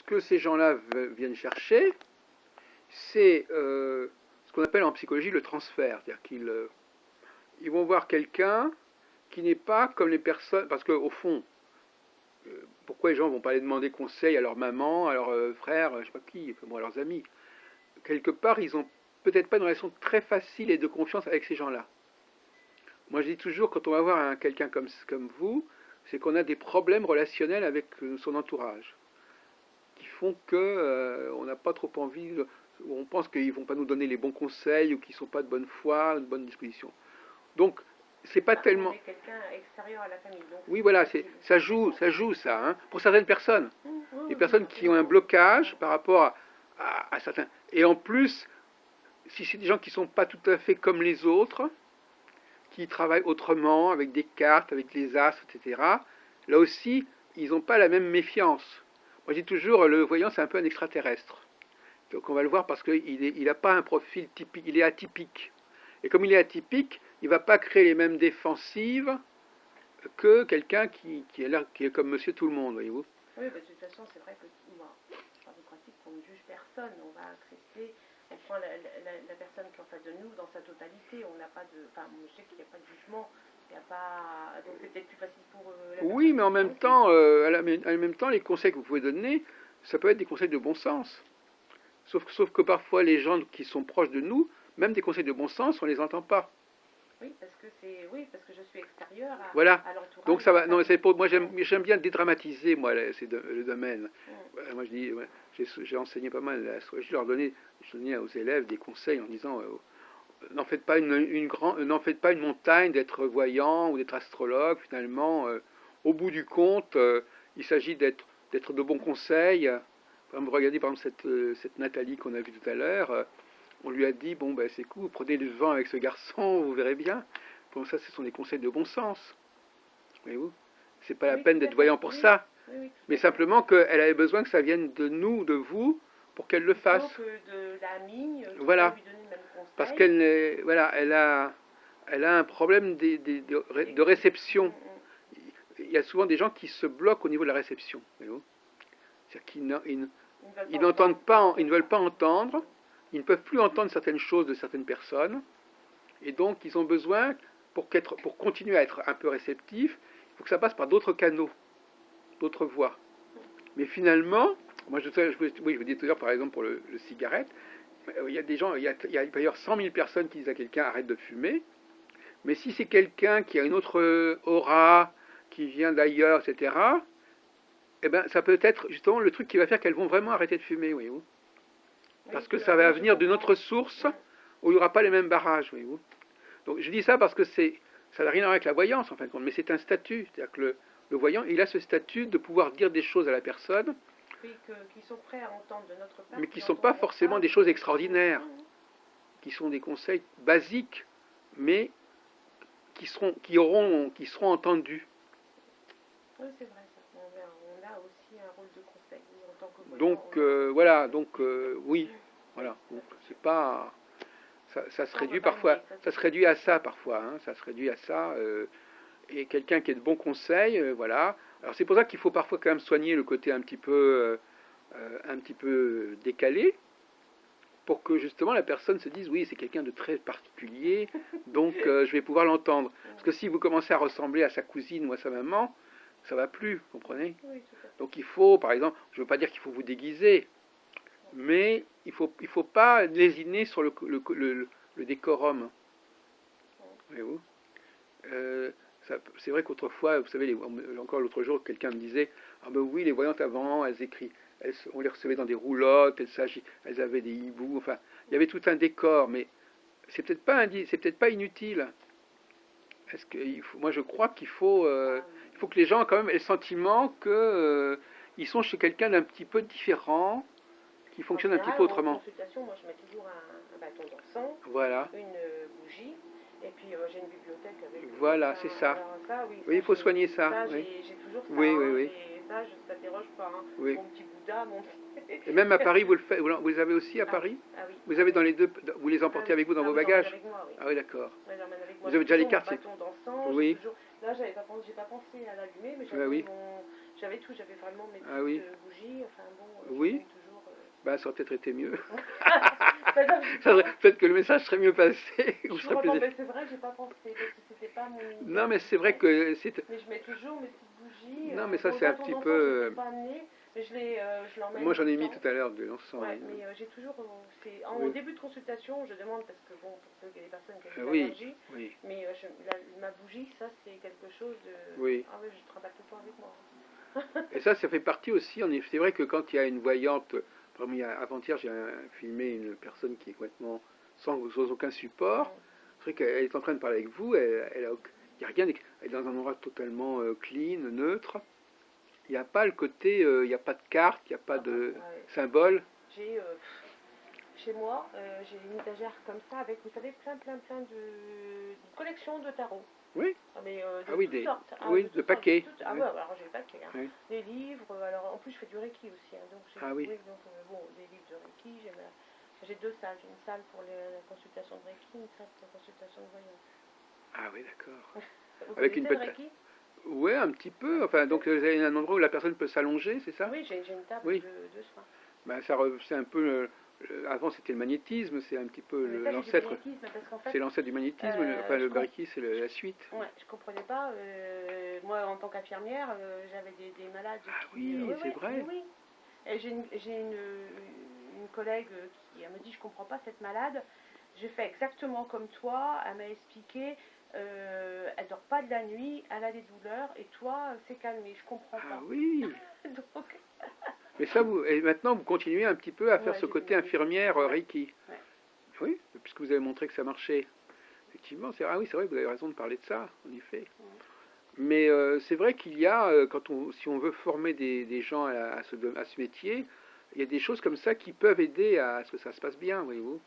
ce que ces gens-là viennent chercher, c'est ce qu'on appelle en psychologie le transfert. C'est-à-dire qu'ils vont voir quelqu'un qui n'est pas comme les personnes. Parce qu'au fond, pourquoi les gens vont pas aller demander conseil à leur maman, à leur frère, je sais pas qui, à leurs amis. Quelque part, ils ont peut-être pas une relation très facile et de confiance avec ces gens-là. Moi, je dis toujours, quand on va voir quelqu'un comme vous, c'est qu'on a des problèmes relationnels avec son entourage, qui font que on n'a pas trop envie, on pense qu'ils vont pas nous donner les bons conseils ou qu'ils sont pas de bonne foi, de bonne disposition. Donc, c'est pas tellement. Quelqu'un extérieur à la famille. Donc oui, voilà, ça joue ça, hein, pour certaines personnes. Les personnes qui ont un blocage par rapport à certains. Et en plus, si c'est des gens qui ne sont pas tout à fait comme les autres, qui travaillent autrement, avec des cartes, avec les astres, etc., là aussi, ils n'ont pas la même méfiance. Moi, je dis toujours, le voyant, c'est un peu un extraterrestre. Donc on va le voir parce qu'il n'a pas un profil typique, il est atypique. Et comme il est atypique, il ne va pas créer les mêmes défensives que quelqu'un qui est comme monsieur tout le monde, voyez-vous. Oui, de toute façon, c'est vrai que par des pratiques, on ne juge personne. On va accepter, on prend la personne qui est en face de nous dans sa totalité. On n'a pas de. Enfin, je sais qu'il n'y a pas de jugement. Il n'y a pas. Donc c'est peut-être plus facile pour la personne. Oui, mais en même temps, même temps, les conseils que vous pouvez donner, ça peut être des conseils de bon sens. Sauf que parfois, les gens qui sont proches de nous, même des conseils de bon sens, on ne les entend pas. Oui, parce que je suis extérieure voilà. À l'entourage. Donc ça va. Non, c'est pour moi. J'aime bien dédramatiser moi le domaine. Moi, je dis, j'ai enseigné pas mal l'astrologie. Je donnais aux élèves des conseils en disant, n'en faites pas n'en faites pas une montagne d'être voyant ou d'être astrologue. Finalement, au bout du compte, il s'agit d'être de bons conseils. Regardez par exemple cette Nathalie qu'on a vue tout à l'heure. On lui a dit, bon, ben, c'est cool, prenez le vent avec ce garçon, vous verrez bien. Bon, ça, ce sont des conseils de bon sens. Voyez-vous, c'est pas la peine d'être voyant pour ça. Mais simplement qu'elle avait besoin que ça vienne de nous, de vous, pour qu'elle le fasse. Que de l'amie, voilà. Lui donner le même conseil. Parce elle a un problème de réception. Il y a souvent des gens qui se bloquent au niveau de la réception. Voyez-vous, c'est-à-dire qu'ils n'entendent pas, ils ne veulent pas entendre. Ils ne peuvent plus entendre certaines choses de certaines personnes, et donc ils ont besoin, pour continuer à être un peu réceptifs, il faut que ça passe par d'autres canaux, d'autres voies. Mais finalement, moi je vous dis tout à l'heure, par exemple pour le cigarette, il y a des gens, il peut y avoir 100 000 personnes qui disent à quelqu'un arrête de fumer, mais si c'est quelqu'un qui a une autre aura, qui vient d'ailleurs, etc., eh ben, ça peut être justement le truc qui va faire qu'elles vont vraiment arrêter de fumer, voyez-vous. Parce que ça va venir d'une autre source où il n'y aura pas les mêmes barrages, voyez-vous. Donc je dis ça parce que ça n'a rien à voir avec la voyance en fin de compte, mais c'est un statut. C'est-à-dire que le voyant, il a ce statut de pouvoir dire des choses à la personne, qui sont prêts à entendre de notre part, mais qui ne sont pas forcément des choses extraordinaires, qui sont des conseils basiques, mais qui seront entendus. Oui, c'est vrai ça. On a aussi un rôle de conseil en tant que voyant. Donc voilà, oui, voilà. Donc, c'est pas. Ça se réduit parfois, ça se réduit à ça parfois, hein, ça se réduit à ça, et quelqu'un qui est de bons conseils, voilà. Alors c'est pour ça qu'il faut parfois quand même soigner le côté un petit peu décalé, pour que justement la personne se dise oui c'est quelqu'un de très particulier, donc je vais pouvoir l'entendre. Parce que si vous commencez à ressembler à sa cousine ou à sa maman, ça va plus, vous comprenez? Donc il faut, par exemple, je ne veux pas dire qu'il faut vous déguiser, mais il faut pas lésiner sur le décorum. Voyez-vous, c'est vrai qu'autrefois, vous savez, encore l'autre jour, quelqu'un me disait ah ben oui, les voyantes avant, on les recevait dans des roulottes, elles avaient des hiboux, enfin, il y avait tout un décor, mais c'est peut-être pas inutile. Moi, je crois qu'il faut que les gens quand même aient le sentiment que ils sont chez quelqu'un d'un petit peu différent, qui fonctionne un petit peu autrement. En consultation, moi je mets toujours un bâton d'encens, voilà. Une bougie, et puis j'ai une bibliothèque avec. Voilà, c'est ça. Oui, il faut soigner ça. J'ai toujours ça. Oui. Ça, ça déroge pas. Hein. Oui. Mon petit Bouddha, mon. Et même à Paris, vous le faites. Vous les avez aussi à Paris? Oui. Vous avez dans les deux. Vous les emportez avec vous dans vos bagages? Avec moi, oui. Ah oui, d'accord. Ouais, avec moi. Vous avez déjà les cartes? Bâton d'encens. Oui. Là, j'ai pas pensé à l'allumer, mais j'avais tout. J'avais vraiment mes petites bougies. Enfin bon. bah, ça aurait peut-être été mieux. Ben non, Peut-être que le message serait mieux passé. Ou je serait comprends, plus... mais c'est vrai, j'ai pas pensé, parce que c'était pas mon Non, mais c'est vrai réflexe. que c'est... Mais je mets toujours mes petites bougies. Non, mais ça, Bon, c'est un bâton petit d'enfant, je ne peu... sais pas amener, mais je Moi, l'emmène j'en tout ai le mis temps. tout à l'heure de l'encens. Ouais, Oui. mais j'ai toujours. En Oui. début de consultation, je demande parce que, bon, pour ceux qui les personnes qui ont des Oui. allergies, Oui. mais ma bougie, ça, c'est quelque chose de. Oui. Ah oui, je travaille tout le temps avec moi. Et ça fait partie aussi, en effet. C'est vrai que quand il y a une voyante, par exemple, avant-hier, j'ai filmé une personne qui est complètement sans aucun support. C'est vrai qu'elle est en train de parler avec vous, il n'y a rien, elle est dans un endroit totalement clean, neutre. Il n'y a pas le côté, il n'y a pas de carte, il n'y a pas de Ouais. symbole. J'ai chez moi, j'ai une étagère comme ça avec, vous savez, plein de collections de tarot. Oui. Ah, mais de Ah oui, toutes sortes. Ah, oui, de de toutes sortes, paquets. Ah Oui. ouais, alors j'ai le paquet. Hein. Oui. Des livres, alors en plus je fais du Reiki aussi. Hein, donc Ah oui. oui, donc bon, des livres de Reiki. J'ai deux salles. J'ai une salle pour la consultation de Reiki, une salle pour la consultation de voyance. Ah oui, d'accord. Vous Avec connaissez une le petite... Reiki? Ouais, un petit peu. Un Enfin, petit peu. donc vous avez un endroit où la personne peut s'allonger, c'est ça? Oui, j'ai une table Oui. de soins. Ben, c'est un peu... avant, c'était le magnétisme, c'est un petit peu Mais ça, j'ai du l'ancêtre. magnétisme parce qu'en fait, C'est l'ancêtre du magnétisme. Enfin, le je comp- Reiki, c'est la suite. ouais, je comprenais pas. Moi, en tant qu'infirmière, j'avais des malades Ah qui. oui, Oui, c'est oui, mais vrai. oui. Et j'ai une collègue qui elle me dit je comprends pas cette malade. Je fais exactement comme toi. Elle m'a expliqué. Elle dort pas de la nuit, elle a des douleurs et toi c'est calmé. Je comprends Ah pas. oui. Donc Mais ça, et maintenant, vous continuez un petit peu à faire ouais, ce j'ai du côté magnétisme. infirmière Ouais, Reiki. ouais. Oui, puisque vous avez montré que ça marchait. Effectivement, ah oui, c'est vrai, vous avez raison de parler de ça, en effet. Ouais. Mais c'est vrai qu'il y a, si on veut former des gens à ce métier, il y a des choses comme ça qui peuvent aider à ce que ça se passe bien, voyez-vous.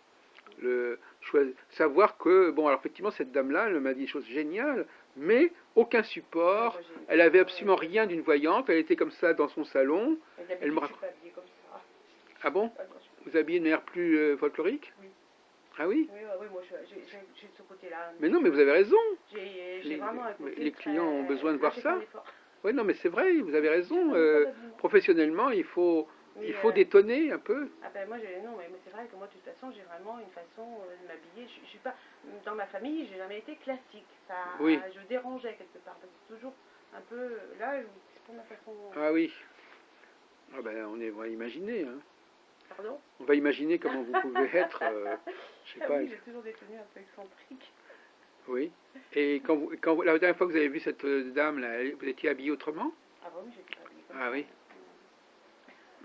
Savoir que, bon, alors effectivement, cette dame-là, elle m'a dit des choses géniales, mais aucun Ouais, support, moi, elle avait ouais, absolument rien d'une voyante, elle était comme ça dans son salon, mais elle d'habitude me je suis raconte. pas habillée comme ça. Ah bon? Ah non, je suis pas- Vous habillez une manière plus folklorique? Oui. Ah oui? Oui, oui, moi j'ai ce côté-là un Mais petit non, mais peu. vous avez raison. J'ai vraiment un côté Les clients ont très. besoin de Là, voir j'ai fait un ça. effort. Oui, non, mais c'est vrai, vous avez J'ai fait raison. un effort d'habillement. Professionnellement, Mais il faut détonner un peu. ah ben moi non, mais c'est vrai que moi de toute façon j'ai vraiment une façon de m'habiller. Je suis pas dans ma famille, j'ai jamais été classique. Ça, Oui. je dérangeais quelque part. Parce que c'est toujours un peu là, c'est pas ma façon. Ah oui. Ah ben, on va imaginer. Hein. Pardon? On va imaginer comment vous pouvez être. Je sais Ah pas. oui, j'ai toujours des tenues un peu excentriques. Oui. Et la dernière fois que vous avez vu cette dame là, vous étiez habillé autrement? Ah bah oui, j'étais pas habillée comme Ah ça. oui.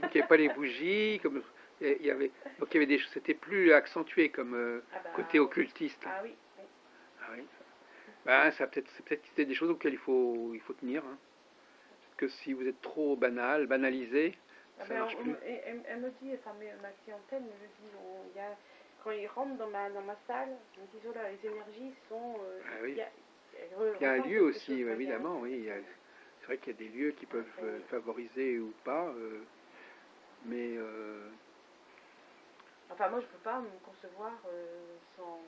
Donc il n'y avait pas les bougies, comme il y avait. Donc il y avait des, c'était plus accentué comme Ah bah côté occultiste. ah oui. Oui. Ah oui. Ben, c'est peut-être des choses auxquelles il faut tenir. Hein. Que si vous êtes trop banalisé, Ah ça ben, marche plus. elle me dit, enfin ma clientèle me le dit, quand ils rentrent dans ma salle, ils me disent oh là, les énergies sont. Ah oui. Elles Il y a un ressentent lieu quelque aussi, chose, ouais, évidemment, oui. C'est vrai qu'il y a des lieux qui peuvent favoriser ou pas, mais enfin, moi je peux pas me concevoir sans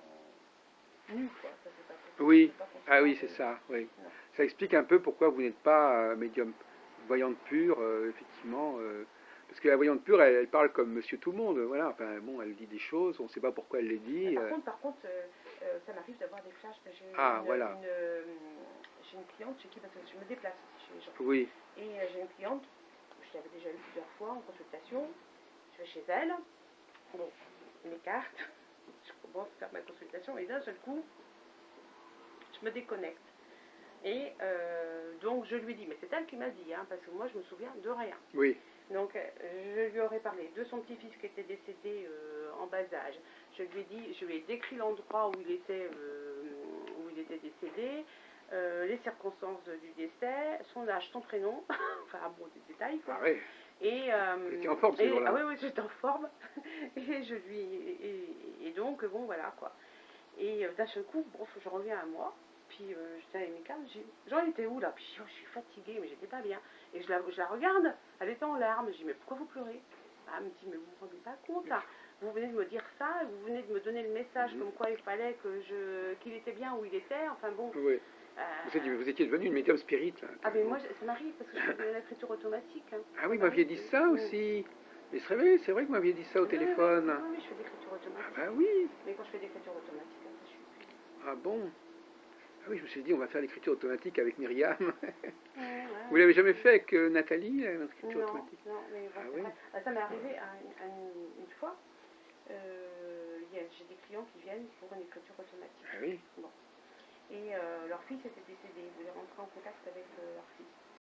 nu, quoi. Ça, c'est pas possible. Je oui, peux pas ah concevoir oui, c'est ça, oui. non. Ça explique un peu pourquoi vous n'êtes pas médium voyante pure, effectivement, parce que la voyante pure, elle parle comme Monsieur Tout le Monde, voilà. Enfin bon, elle dit des choses, on ne sait pas pourquoi elle les dit. Par contre, ça m'arrive d'avoir des flashs. J'ai Ah, voilà. j'ai une cliente chez qui, parce que je me déplace chez les gens. Oui, Et j'ai une cliente, je l'avais déjà eu plusieurs fois en consultation. Je vais chez elle, bon, mes cartes, je commence à faire ma consultation et d'un seul coup, je me déconnecte. Et donc je lui dis, mais c'est elle qui m'a dit, hein, parce que moi je me souviens de rien. oui, Donc je lui aurais parlé de son petit-fils qui était décédé en bas âge. Je lui ai décrit l'endroit où il était décédé, les circonstances du décès, son âge, son prénom, enfin bon, des détails quoi. ah oui. Et, Vous étiez en forme ce jour-là. ah oui, j'étais en forme. Et donc bon voilà quoi. Et d'un seul coup, bon, je reviens à moi. Puis j'étais avec mes cartes, j'en étais où là? Puis je suis fatiguée, mais j'étais pas bien. Et je la regarde, elle était en larmes. Je dis, mais pourquoi vous pleurez? Elle me dit, mais vous vous rendez pas compte là? Vous venez de me dire ça, vous venez de me donner le message comme quoi il fallait qu'il était bien où il était. Enfin bon. Oui. Vous étiez devenu une médium spirit, là. Ah, mais moi, ça m'arrive parce que je fais de l'écriture automatique. Hein. Ah oui, Ça vous m'aviez m'arrive. dit ça aussi. Mais c'est vrai que vous m'aviez dit ça au téléphone. Oui, je fais de l'écriture automatique. Ah bah oui. Mais quand je fais de l'écriture automatique, après, je suis plus. Ah bon. Ah oui, je me suis dit, on va faire l'écriture automatique avec Myriam. Ouais. Vous l'avez jamais fait avec Nathalie, l'écriture automatique? Non, mais bon, Ah c'est oui. vrai. Ça m'est arrivé une fois. J'ai des clients qui viennent pour une écriture automatique. Ah oui. Bon. Et leur fils était décédé. Ils voulaient rentrer en contact avec leur fils.